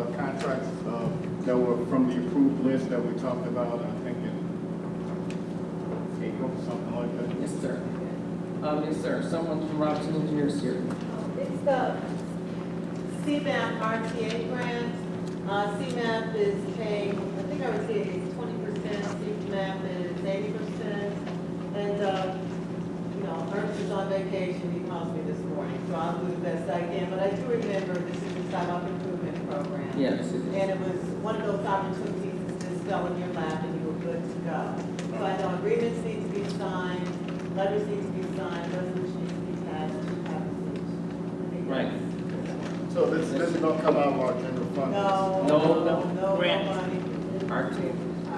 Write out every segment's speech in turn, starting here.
contracts that were from the approved list that we talked about, I think in April, something like that. Yes, sir. Yes, sir. Someone from Robinson Engineers here. It's the CMAP RTA grant. CMAP is paying, I think RTA is 20%, CMAP is 80%. And, Ernst is on vacation, he calls me this morning, so I'll do the best I can. But I do remember this is the sidewalk improvement program. Yes, it is. And it was one of those opportunities that just fell in your lap and you were good to go. So I know agreements need to be signed, letters need to be signed, resolution needs to be passed, and you have a seat. Right. So this is gonna come out of our general fund? No Grant. money. RT.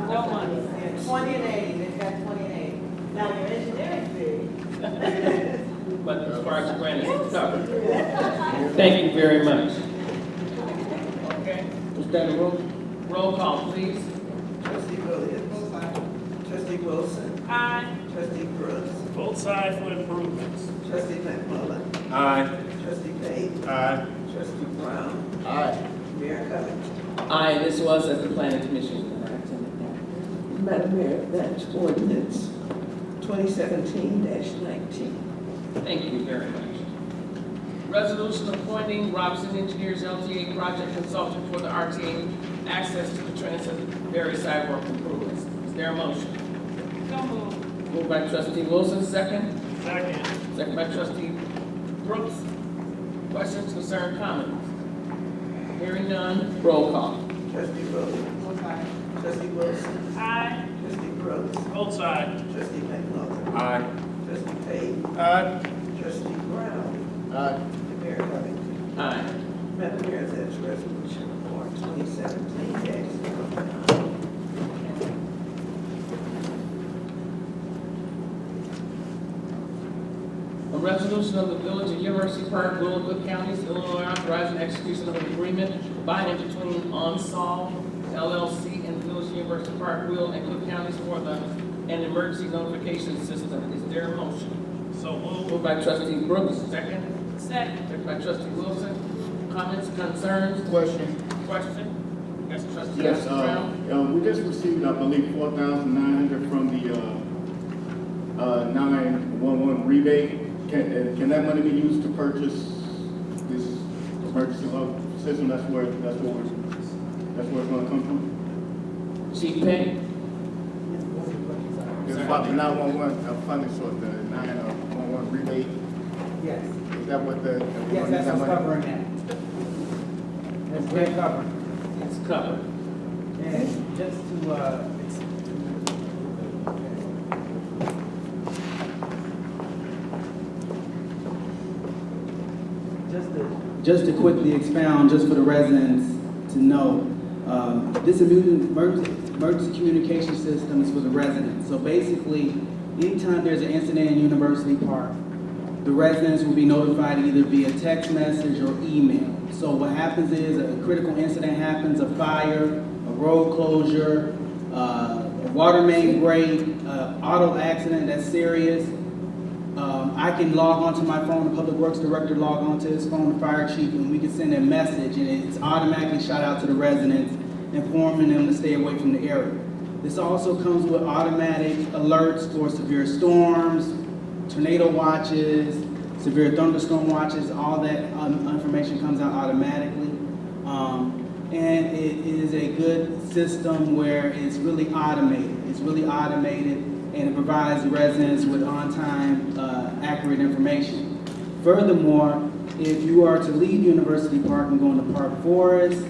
No money. Yeah, 20 and 80, they've got 20 and 80. Now your engineering fee. But as far as the grant is covered. Thank you very much. Okay. Mr. Daniel, roll call, please. Trustee Williams. Trustee Wilson. Aye. Trustee Brooks. Both sides for improvements. Trustee McMullen. Aye. Trustee Payton. Aye. Trustee Brown. Aye. Mayor Covington. Aye, this was at the planning commission. Madam Mayor, that's ordinance 2017-19. Thank you very much. Resolution appointing Robinson Engineers LTA project consultant for the RTA access to the transit various sidewalk improvements. Is there a motion? So moved. Moved by trustee Wilson, second. Second. Second by trustee Brooks. Questions, concern, comments? Hearing none, roll call. Trustee Williams. Trustee Wilson. Aye. Trustee Brooks. Both sides. Trustee McMullen. Aye. Trustee Payton. Aye. Trustee Brown. Aye. Mayor Covington. Aye. Madam Mayor, that's resolution for 2017-19. A resolution of the Village of University Park, Will and Cook Counties, Illinois, authorizing execution of an agreement by and between OnSolve LLC and the Village of University Park, Will and Cook Counties for an emergency notification system. Is there a motion? So moved. Moved by trustee Brooks, second. Second. Second by trustee Wilson. Comments, concerns, Question? question? Yes, trustee Yes, Brown. we just received, I believe, 4,900 from the 911 rebate. Can that money be used to purchase this emergency log system? That's where it's going to come from. Chief Payne. It's about the 911 funding source, the 911 rebate. Yes, Is that what the? yes, that's what's covering that. That's very covered. It's covered. And just to, just to quickly expound, just for the residents to know, this emergency communication system is for the residents. So basically, anytime there's an incident in University Park, the residents will be notified either via text message or email. So what happens is a critical incident happens, a fire, a road closure, a water main break, auto accident that's serious. I can log onto my phone, the public works director log onto his phone, the fire chief, and we can send a message and it's automatically shot out to the residents, informing them to stay away from the area. This also comes with automatic alerts for severe storms, tornado watches, severe thunderstorm watches, all that information comes out automatically. And it is a good system where it's really automated. It's really automated and it provides the residents with on-time, accurate information. Furthermore, if you are to leave University Park and go into Park Forest,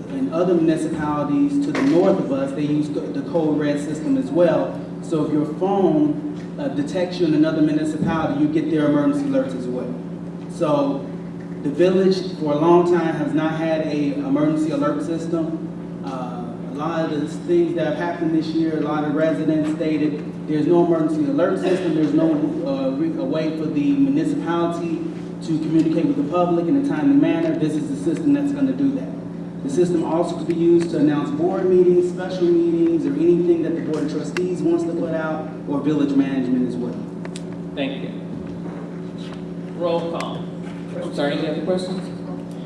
and other municipalities to the north of us, they use the code red system as well. So if your phone detects you in another municipality, you get their emergency alerts as well. So the village for a long time has not had a emergency alert system. A lot of the things that have happened this year, a lot of residents stated there's no emergency alert system, there's no a way for the municipality to communicate with the public in a timely manner. This is the system that's going to do that. The system also could be used to announce board meetings, special meetings, or anything that the Board of Trustees wants to put out, or village management as well. Thank you. Roll call. I'm sorry, any other questions?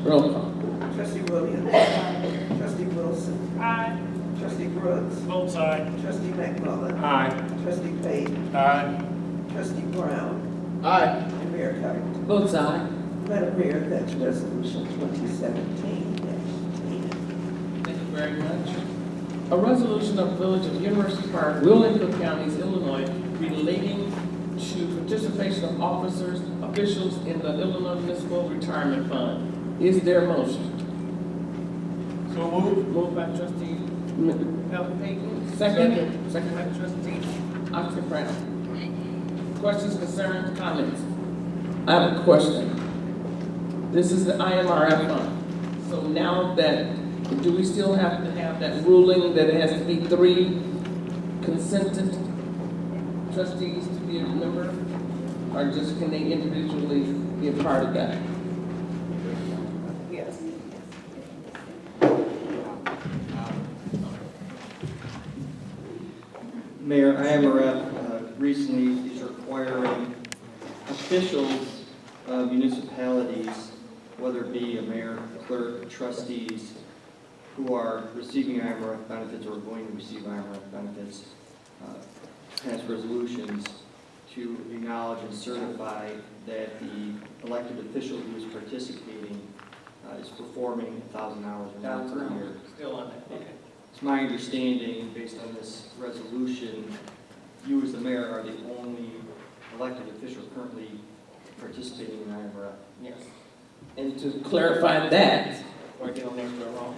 Roll call. Trustee Williams. Trustee Wilson. Aye. Trustee Brooks. Both sides. Trustee McMullen. Aye. Trustee Payton. Aye. Trustee Brown. Aye. And Mayor Covington. Both sides. Madam Mayor, that's resolution 2017-10. Thank you very much. A resolution of the Village of University Park, Will and Cook Counties, Illinois, relating to participation of officers, officials in the Illinois Municipal Retirement Fund. Is there a motion? So moved. Moved by trustee Payton. Second by trustee Oscar Brown. Questions, concerns, comments? I have a question. This is the IMRF fund. So now that, do we still have to have that ruling that it has to be 3 consented trustees to be a member? Or just can they individually be a part of that? Yes. Mayor, IMRF recently is requiring officials of municipalities, whether it be a mayor, clerk, trustees, who are receiving IMRF benefits or going to receive IMRF benefits, pass resolutions to acknowledge and certify that the elected official who is participating is performing 1,000 hours or more per year. Still on that, okay. It's my understanding, based on this resolution, you as the mayor are the only elected official currently participating in IMRF. Yes. And to clarify that, or get on there for wrong,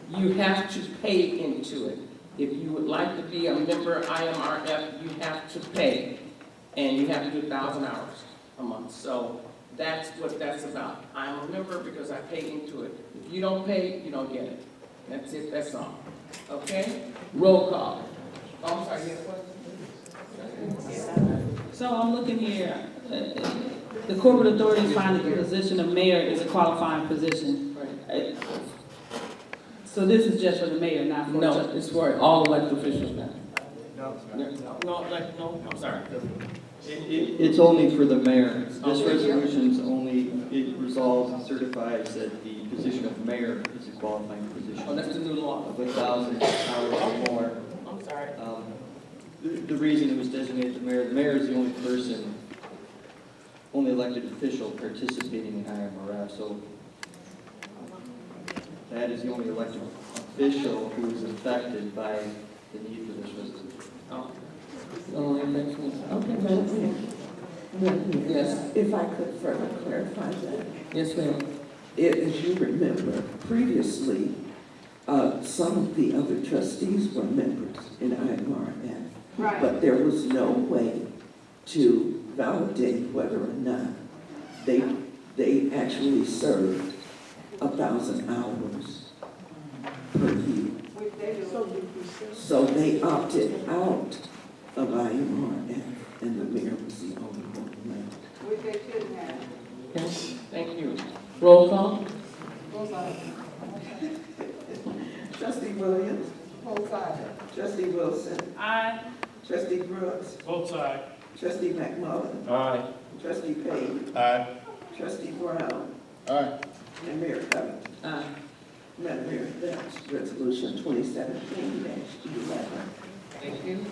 you have to pay into it. If you would like to be a member of IMRF, you have to pay. And you have to do 1,000 hours a month. So that's what that's about. I'm a member because I pay into it. If you don't pay, you don't get it. That's it, that's all. Okay? Roll call. Oh, I'm sorry, you have a question? So I'm looking here, the corporate authorities find that the position of mayor is a qualifying position. Right. So this is just for the mayor, not for. No, it's for all elected officials now. No, No, I'm sorry. It's only for the mayor. This resolution's only, it resolves and certifies that the position of mayor is a qualifying Oh, position that's the new law. of 1,000 hours or more. I'm sorry. The reason it was designated the mayor is the only person, only elected official participating in IMRF, so that is the only elected official who is affected by the need for this resolution. Oh. Only makes sense. Okay, yes, If I could further clarify that. yes, ma'am. As you remember, previously, some of the other trustees were members in IMRF. Right. But there was no way to validate whether or not they actually served 1,000 hours per year. So they opted out of IMRF, and the mayor was the only one left. Yes, thank you. Roll call? Trustee Williams. Trustee Wilson. Aye. Trustee Brooks. Both sides. Trustee McMullen. Aye. Trustee Payton. Aye. Trustee Brown. Aye. And Mayor Covington. Aye. Madam Mayor, that's resolution 2017-11. Thank you.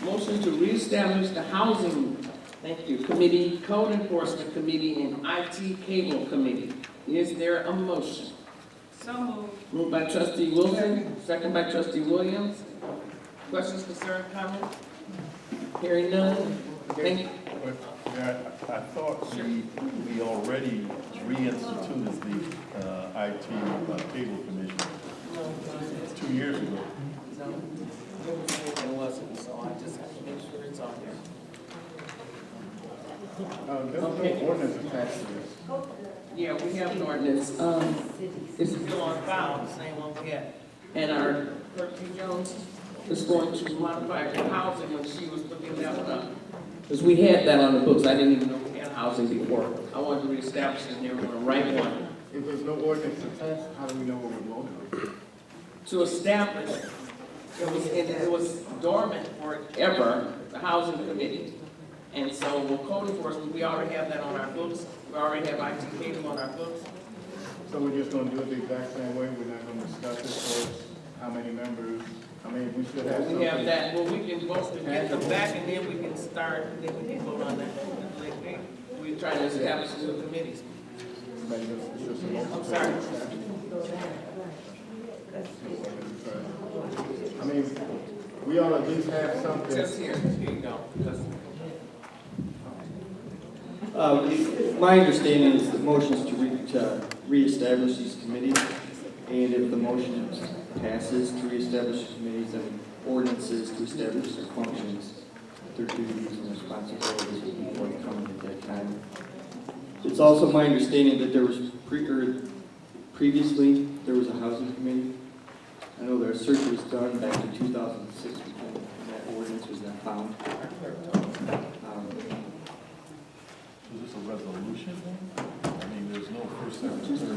Motion to reestablish the Housing, thank you, Committee, Code Enforcement Committee, and IT Cable Committee. Is there a motion? So moved. Moved by trustee Wilson, second by trustee Williams. Questions, concerns, comments? Hearing none. Thank you. Yeah, I thought we already reinstituted the IT cable commission 2 years ago. No, it wasn't, so I just have to make sure it's on there. There's no ordinance attached to this. Yeah, we have an ordinance, it's still on file, the same one we had. And our clerk Jones is going to modify the housing when she was looking that one up. Because we had that on the books, I didn't even know we had housing before. I wanted to reestablish it, and they were going to write one. If there's no ordinance attached, how do we know what we're voting on? To establish, it was dormant forever, the housing committee. And so with code enforcement, we already have that on our books. We already have IT cable on our books. So we're just gonna do it the exact same way, we're not gonna discuss it first, how many members, I mean, we should have something. We have that, well, we can vote to get them back and then we can start, then we can vote on that. We're trying to establish new committees. I'm sorry. I mean, we ought to at least have something. Just here you go. My understanding is the motion is to reestablish these committees, and if the motion passes to reestablish the committees, then ordinances to establish their functions, their duties and responsibilities will be forthcoming at that time. It's also my understanding that there was previously, there was a housing committee. I know their search was done back in 2006, and that ordinance was not found. Is this a resolution then? I mean, there's no first, second, third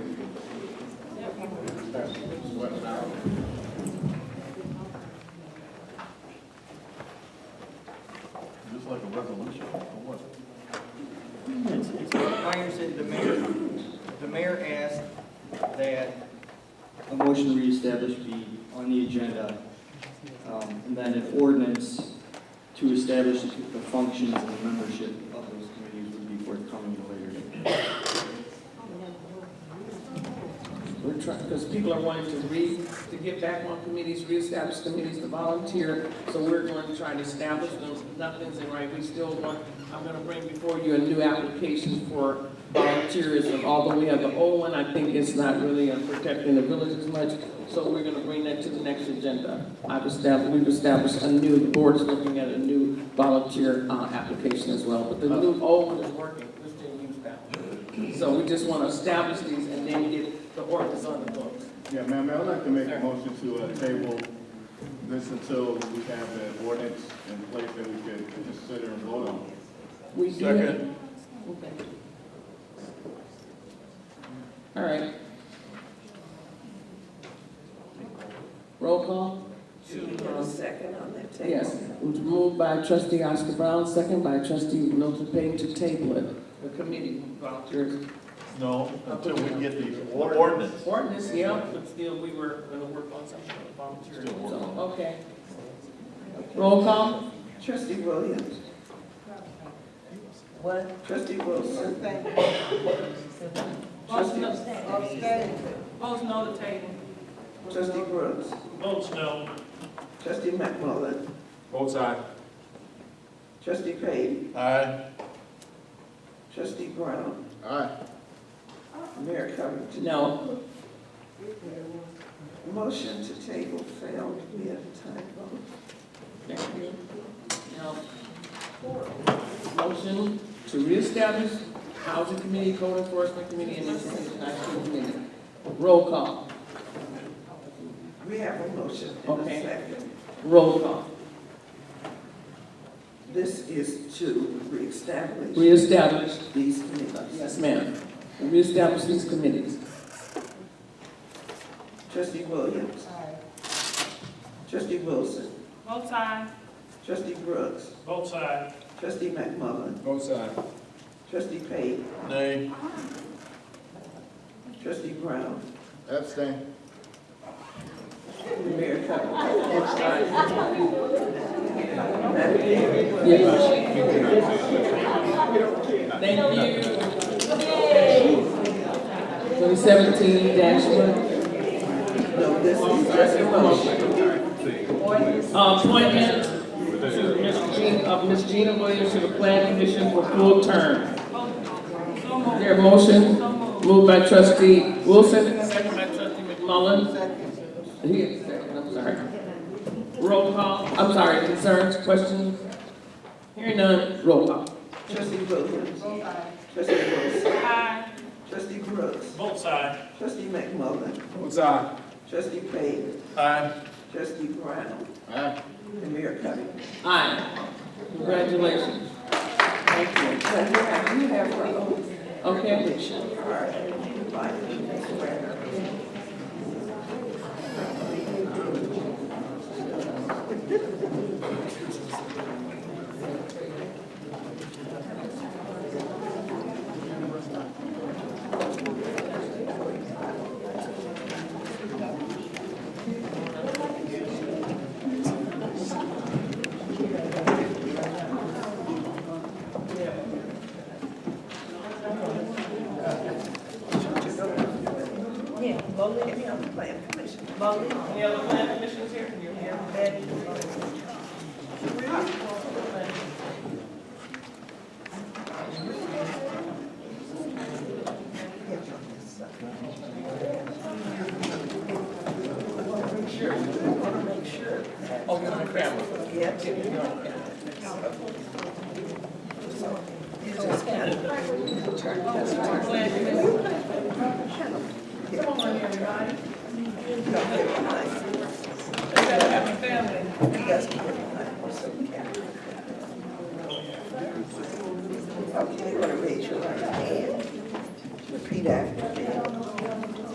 reading. Just like a resolution or what? It's my understanding, the mayor asked that a motion to reestablish be on the agenda, and then an ordinance to establish the functions and the membership of those committees would be forthcoming at a later date. We're trying, because people are wanting to get back on committees, reestablish committees, to volunteer, so we're going to try to establish them. Nothing's in right, we still want, I'm gonna bring before you a new application for volunteerism. Although we have the old one, I think it's not really protecting the village as much, so we're gonna bring that to the next agenda. We've established a new, the board's looking at a new volunteer application as well, but the new old one is working, we're still use that one. So we just wanna establish these and then get the ordinance on the books. Yeah, ma'am, I'd like to make a motion to table this until we have the ordinance in place that we can consider and vote on. We do. Second. Okay. All right. Roll call? Second on that table. Yes. It was moved by trustee Oscar Brown, second by trustee Milton Payne to table it. The committee volunteers. No, until we get the ordinance. Ordinance, yeah, but still, we were gonna work on something for the volunteers. Still working. So, okay. Roll call? Trustee Williams. What? Trustee Wilson. Trustee, Votes no to table. Trustee Brooks. Votes no. Trustee McMullen. Votes aye. Trustee Payne. Aye. Trustee Brown. Aye. Mayor Covington. No. Motion to table failed. We have a tie vote. Thank you. Now, motion to reestablish Housing Committee, Code Enforcement Committee, and Institution Action Committee. Roll call. We have a motion and a Okay. second. Roll call. This is to reestablish Reestablish. these committees. Yes, ma'am. Reestablish these committees. Trustee Williams. Trustee Wilson. Votes aye. Trustee Brooks. Votes aye. Trustee McMullen. Votes aye. Trustee Payne. Nay. Trustee Brown. Abstain. Mayor Covington. Yes. Thank you. 2017-1. No, this is just a motion. Appointment of Ms. Gina Williams to the Plan Commission for full term. Is there a motion? Moved by trustee Wilson, second by trustee McMullen. He is second, I'm sorry. Roll call, I'm sorry, concerns, questions? Hearing none, roll call. Trustee Williams. Trustee Wilson. Aye. Trustee Brooks. Votes aye. Trustee McMullen. Votes aye. Trustee Payne. Aye. Trustee Brown. Aye. And Mayor Covington. Aye. Congratulations. Thank you. You have your own Okay. conviction card. Fine. Yeah, Lolita on the plan commission. Lolita. Any other plan commissioners here? You're here. Betty. Oh, you're on camera. Yeah. You're on camera. You just kind of turn this Plan committee. Come on, everybody. Happy family. Okay, you want to raise your right hand. Repeat after me.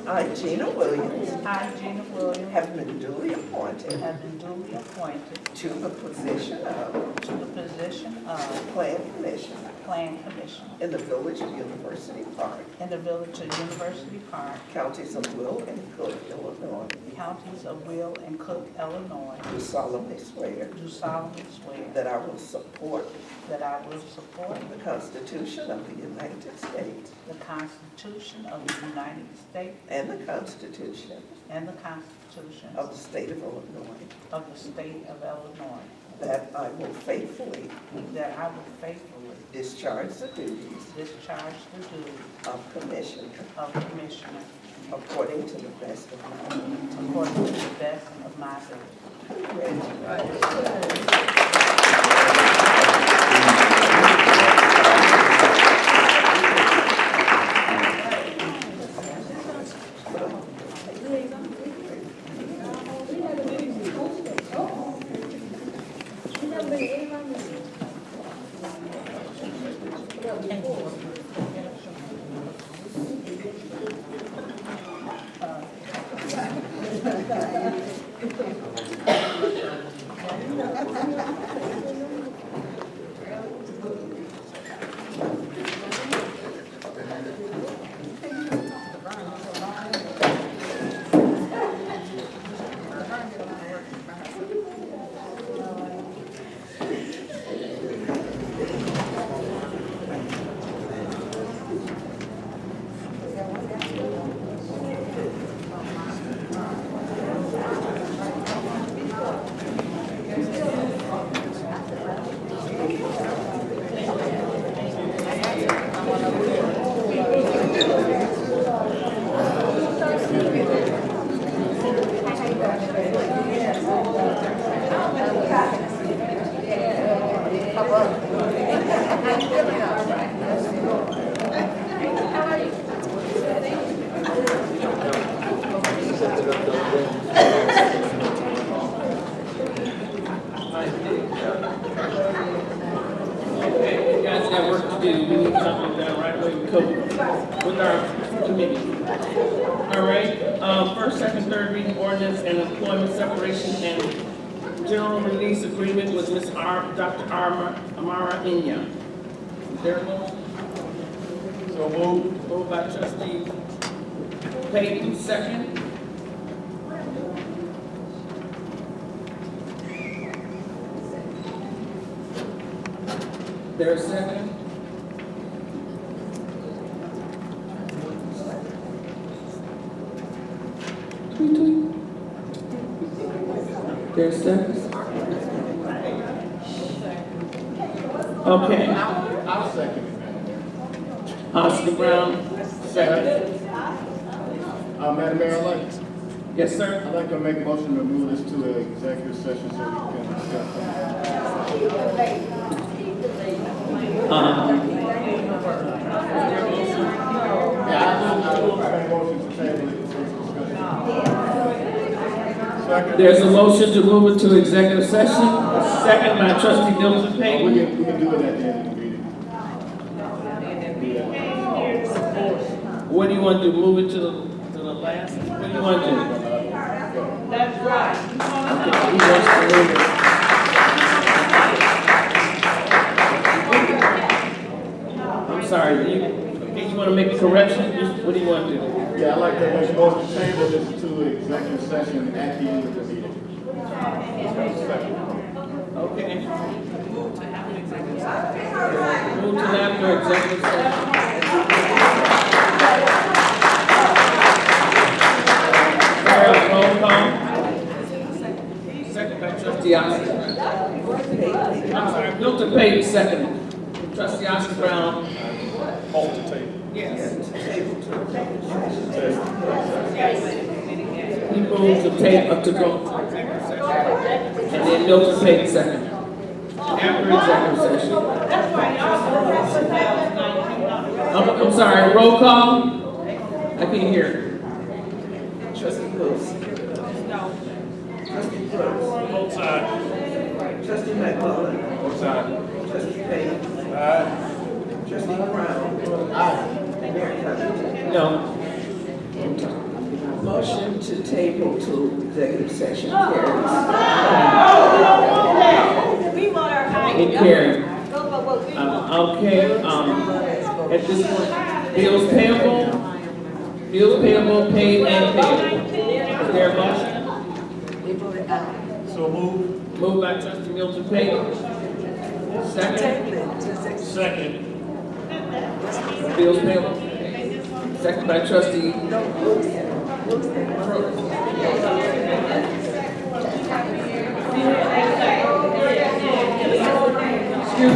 I, Gina Williams, I, Gina Williams, have been duly appointed have been duly appointed to the position of to the position of Plan Commission Plan Commissioner in the Village of University Park, in the Village of University Park, counties of Will and Cook, Illinois. counties of Will and Cook, Illinois, Do solemnly swear do solemnly swear that I will support that I will support the Constitution of the United States the Constitution of the United States and the Constitution and the Constitution of the State of Illinois, of the State of Illinois, that I will faithfully that I will faithfully discharge the duties discharge the duties of Commissioner of Commissioner according to the best of my ability. according to the best of my ability. Okay, you guys got work to do. We need something done right away with our committee. All right, first, second, third reading ordinance and employment separation and general release agreement with Ms. Dr. Amara Inya. Is there a motion? So moved. Moved by trustee Payton, second. There's a second. Tweet, tweet. There's a second. Okay. I'll second it. Oscar Brown, second. Madam Mayor, Yes, sir. I'd like to make a motion to move this to the executive session so we can discuss it. Uh, I make a motion to table it for discussion. Second. There's a motion to move it to executive session, second by trustee Diligent We Payton. can do it at the end of the meeting. What do you want to do? Move it to the last? What do you want to do? That's right. Okay, he wants to move it. I'm sorry, you want to make a correction? What do you want to do? Yeah, I'd like to make a motion to table this to executive session at the end of the meeting. Okay. Move to after executive session. Move to after executive session. move to take, to go to executive session. And then Milton take second. After executive session. I'm sorry, roll call? I can't hear. Trustee Wilson. Trustee Brooks. Both sides. Trustee McMullen. Both sides. Trustee Payne. Aye. Trustee Brown. Mayor Covington. No. Motion to table to executive session carries. It carried. Okay, at this point, bills payable, paid and payable. Is there a motion? So move. Moved by trustee Milton Payne. Second, Second. bills payable. Second by trustee.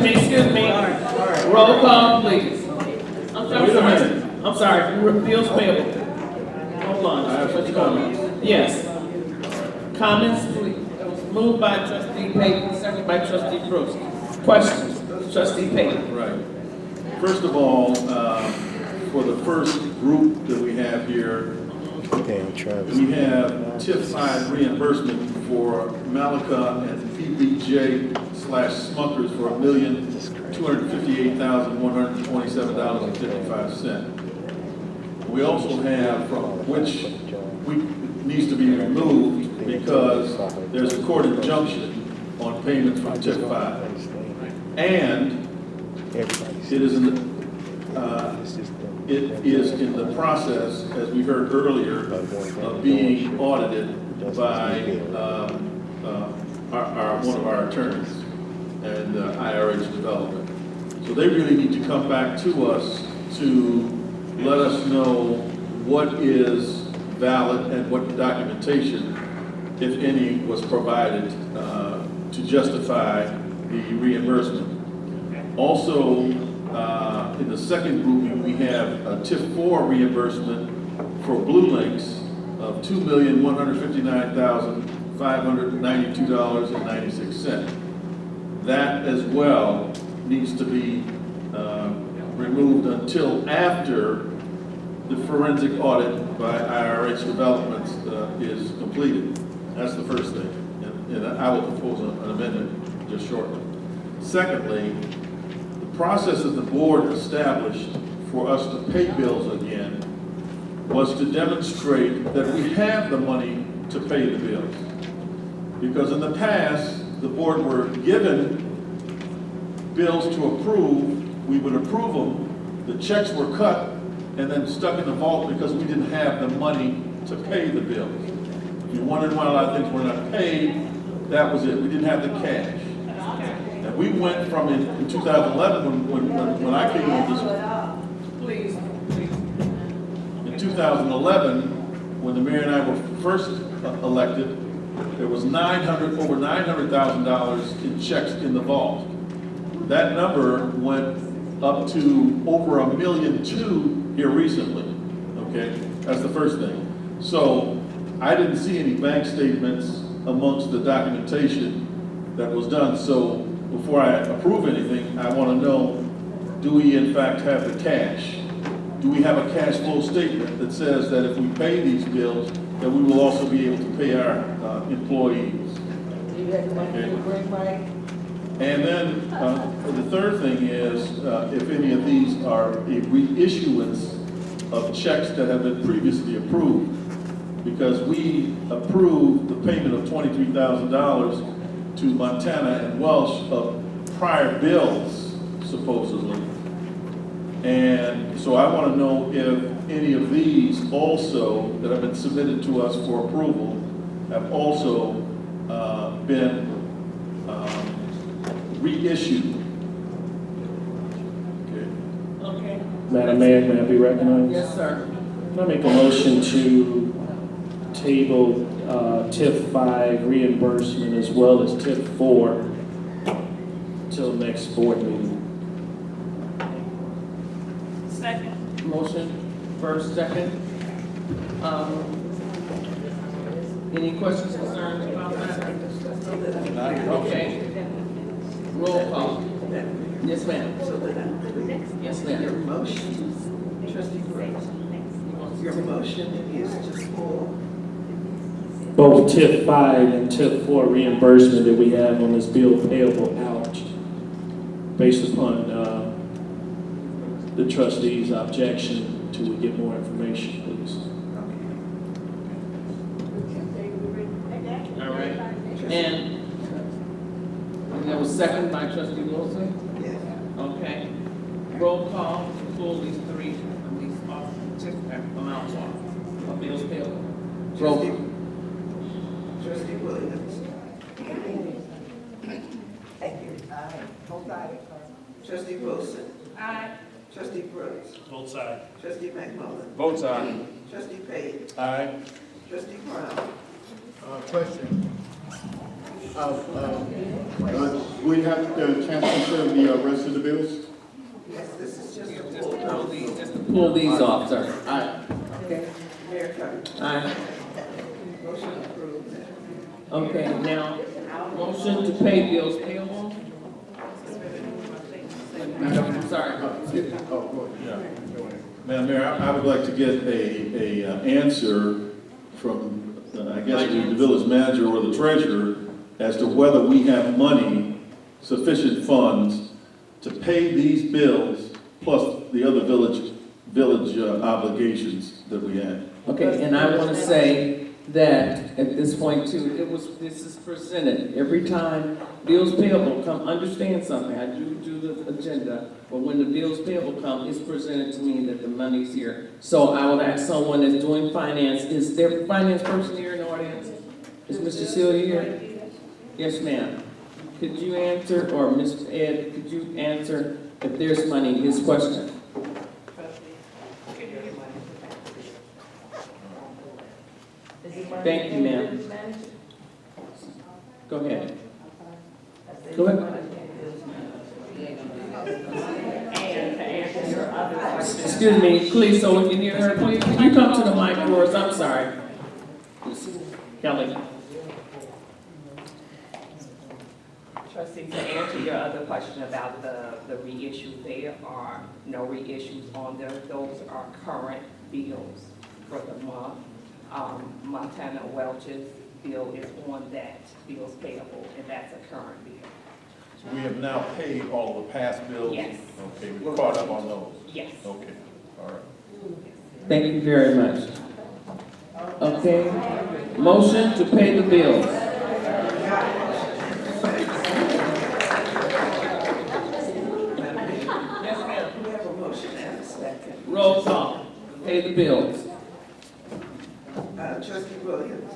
Excuse me. Roll call, please. I'm sorry, bills payable. Hold on. I have some comments. Yes. Comments, please. It was moved by trustee Payton, second by trustee Brooks. Questions? Trustee Payton. Right. First of all, for the first group that we have here, we have TIF 5 reimbursement for Malika and PBJ/Smuckers for $1,258,127.55. We also have, from which needs to be removed because there's a court injunction on payments from TIF 5. And it is in the process, as we heard earlier, of being audited by one of our attorneys and IRH Development. So they really need to come back to us to let us know what is valid and what documentation, if any, was provided to justify the reimbursement. Also, in the second grouping, we have a TIF 4 reimbursement for Blue Links of $2,159,592.96. That as well needs to be removed until after the forensic audit by IRH Developments is completed. That's the first thing. And I will propose an amendment just shortly. Secondly, the process that the board established for us to pay bills again was to demonstrate that we have the money to pay the bills. Because in the past, the board were given bills to approve, we would approve them, the checks were cut, and then stuck in the vault because we didn't have the money to pay the bills. If you wondered why a lot of things were not paid, that was it. We didn't have the cash. And we went from in 2011 when I came on this. Please. In 2011, when the mayor and I were first elected, there was over $900,000 in checks in the vault. That number went up to over $1.2 million here recently. Okay, that's the first thing. So I didn't see any bank statements amongst the documentation that was done. So before I approve anything, I want to know, do we in fact have the cash? Do we have a cash flow statement that says that if we pay these bills, that we will also be able to pay our employees? Do you have the money to bring, Mike? And then the third thing is, if any of these are a reissuance of checks that have been previously approved, because we approved the payment of $23,000 to Montana and Welsh of prior bills, supposedly. And so I want to know if any of these also that have been submitted to us for approval have also been reissued. Okay. Madam Mayor, may I be recognized? Yes, sir. Can I make a motion to table TIF 5 reimbursement as well as TIF 4 till next board meeting? Motion, first, second. Any questions, concerns about that? Okay. Roll call. Yes, ma'am. So that Yes, your ma'am. motion, trustee Brooks, your motion is to pull. Both TIF 5 and TIF 4 reimbursement that we have on this bill payable out based upon the trustees' objection till we get more information, please. All right. And that was second by trustee Wilson? Yes. Okay. Roll call to pull these three of these off, amounts off of bills payable. Roll call. Trustee Williams. Thank you. Trustee Wilson. Aye. Trustee Brooks. Both sides. Trustee McMullen. Both sides. Trustee Payne. Aye. Trustee Brown. Question. We have the chance to serve the rest of the bills? Yes, this is just a Just pull. to pull these, just to pull these off, sir. Aye. Okay. Mayor Cummings. Aye. Motion approved. Okay, now, motion to pay bills payable. Sorry. Excuse me. Oh, go ahead. Madam Mayor, I would like to get a answer from, I guess, the village manager or the treasurer as to whether we have money, sufficient funds to pay these bills plus the other village obligations that we have. Okay, and I want to say that at this point too, this is presented every time bills payable come, understand something, I do the agenda, but when the bills payable come, it's presented to me that the money's here. So I will ask someone that's doing finance, is there a finance person here in the audience? Is Mr. Celia here? Yes, ma'am. Could you answer, or Mr. Ed, could you answer if there's money, his question? Thank you, ma'am. Go ahead. Go ahead. Excuse me, please, so we can hear her, please, can you come to the mic for us? I'm sorry. Kelly. Trustee, to answer your other question about the reissue, there are no reissues on there. Those are current bills for the month. Montana Welch's bill is on that, bills payable, and that's a current bill. So we have now paid all of the past bills? Yes. Okay, we're caught up on those? Yes. Okay, all right. Thank you very much. Okay, motion to pay the bills. Yes, ma'am. We have a motion and a second. Roll call, pay the bills. Trustee Williams.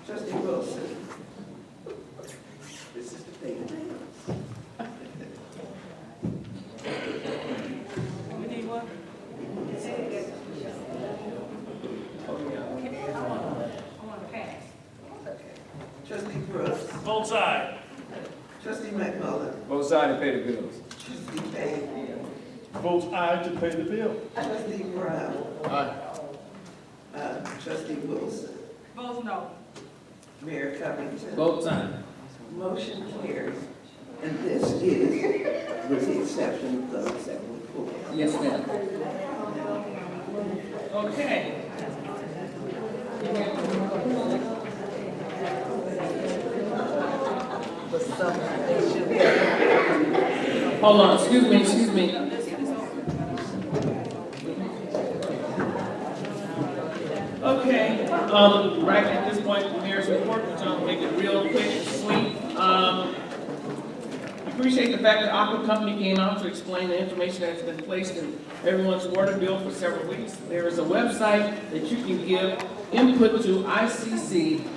Trustee Wilson. This is the pay the bills. We need one? Trustee Brooks. Both sides. Trustee McMullen. Both sides to pay the bills. Trustee Payne. Vote aye to pay the bill. Trustee Brown. Aye. Trustee Wilson. Vote no. Mayor Covington. Vote time. Motion carries. And this is with the exception of those that were pulled. Yes, ma'am. Okay. But some, they should be. Hold on, excuse me. Okay, right at this point, the mayor's report, which I'll make it real quick and sweet. Appreciate the fact that Aqua Company came out to explain the information that's been placed in everyone's water bill for several weeks. There is a website that you can give input to icc.ill.gov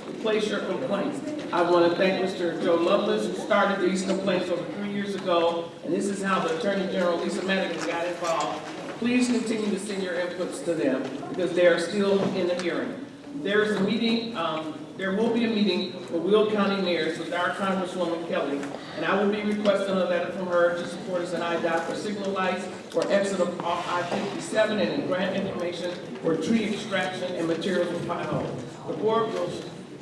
to place your complaints. I want to thank Mr. Joe Lovelace, who started these complaints over 3 years ago, and this is how the Attorney General, Lisa Madigan, got involved. Please continue to send your inputs to them, because they are still in the hearing. there's a meeting, there will be a meeting for Will County mayors with our Congresswoman Kelly, and I will be requesting a letter from her to support us in IDOT for signal lights, for exit of off I-57, and in grant information for tree extraction and materials for potholes. The board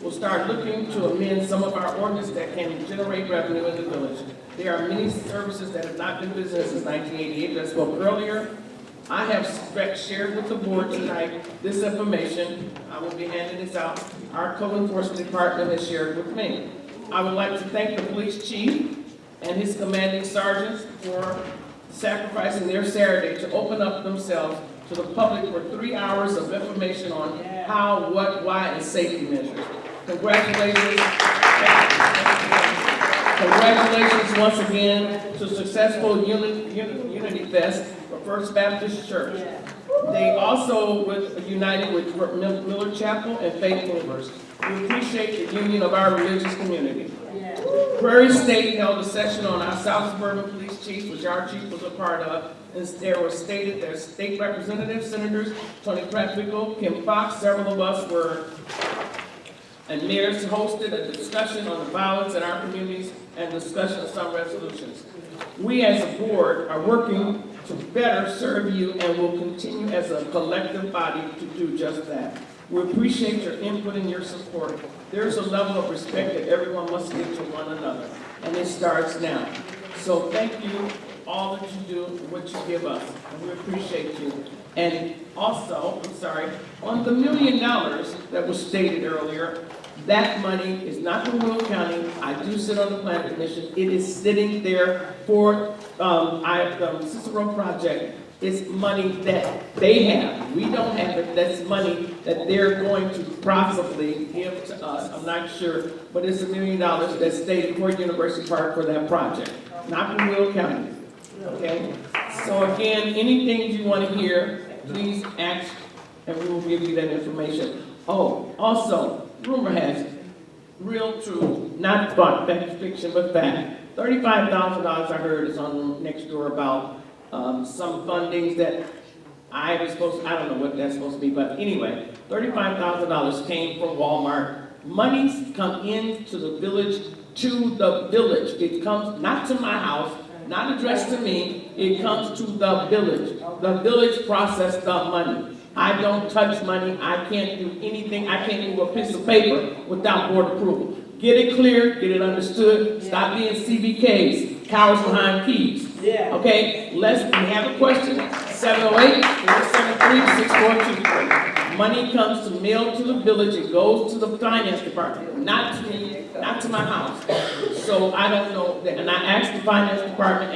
will start looking to amend some of our ordinance that can generate revenue in the village. There are many services that have not been visited since 1988, that I spoke earlier. I have shared with the board tonight this information. I will be handing this out. Our code enforcement department has shared with me. I would like to thank the police chief and his commanding sergeants for sacrificing their Saturday to open up themselves to the public for 3 hours of information on how, what, why, and safety measures. Congratulations. Congratulations once again to successful Unity Fest for First Baptist Church. They also united with Miller Chapel and Faith Movers. We appreciate the union of our religious community. Prairie State held a session on our South Suburban Police Chief, which our chief was a part of. And there were stated their state representatives, senators, Tony Pratfickle, Kim Fox, several of us were, and mayors hosted a discussion on the violence in our communities and discussion of some resolutions. We as a board are working to better serve you and will continue as a collective body to do just that. We appreciate your input and your support. There's a level of respect that everyone must give to one another, and it starts now. So thank you, all that you do, what you give us, and we appreciate you. And also, on the $1 million that was stated earlier, that money is not from Will County. I do sit on the planning commission. It is sitting there for Cicero project. It's money that they have. We don't have it. That's money that they're going to possibly give to us. I'm not sure, but it's $1 million that's stated for University Park for that project, not from Will County. Okay? So again, anything you want to hear, please ask, and we will give you that information. Oh, also, rumor has it, real truth, not fiction, but fact. $35,000 I heard is on next door about some fundings that I don't know what that's supposed to be, but anyway, $35,000 came from Walmart. Money's come into the village, It comes not to my house, not addressed to me, it comes to the village. The village processed the money. I don't touch money, I can't do anything, I can't move a piece of paper without board approval. Get it clear, get it understood, stop being CBKs, cowards behind keys. Okay, we have a question, 708-473-6423. Money comes to mail to the village, it goes to the finance department, not to me, not to my house. So I don't know, and I asked the finance department,